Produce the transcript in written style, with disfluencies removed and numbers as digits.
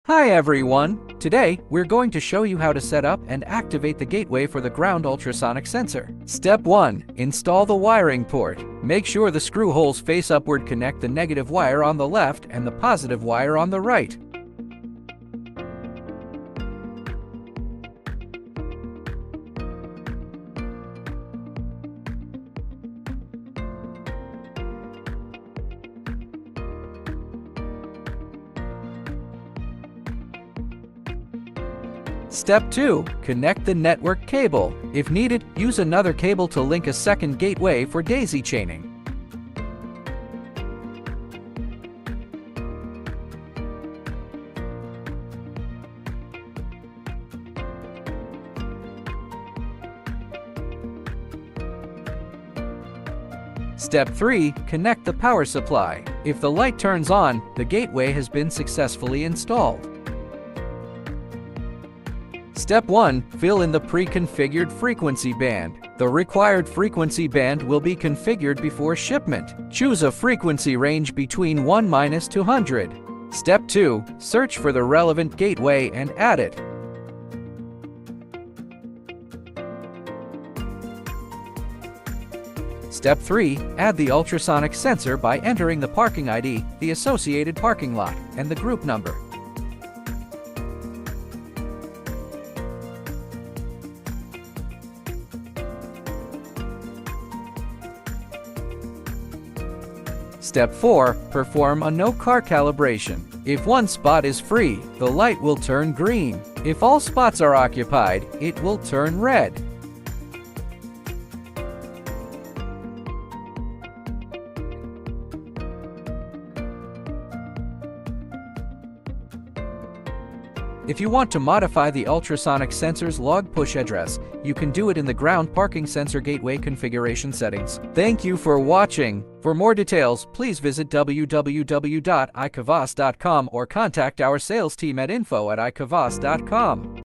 Hi everyone! Today, we're going to show you how to set up and activate the gateway for the ground ultrasonic sensor. Step 1. Install the wiring port. Make sure the screw holes face upward. Connect the negative wire on the left and the positive wire on the right. Step 2. Connect the network cable. If needed, use another cable to link a second gateway for daisy chaining. Step 3. Connect the power supply. If the light turns on, the gateway has been successfully installed. Step 1. Fill in the pre-configured frequency band. The required frequency band will be configured before shipment. Choose a frequency range between 1-200. Step 2. Search for the relevant gateway and add it. Step 3. Add the ultrasonic sensor by entering the parking ID, the associated parking lot, and the group number. Step 4. Perform a no-car calibration. If one spot is free, the light will turn green. If all spots are occupied, it will turn red. If you want to modify the ultrasonic sensor's log push address, you can do it in the ground parking sensor gateway configuration settings. Thank you for watching. For more details, please visit www.ikavass.com or contact our sales team at info@ikavass.com.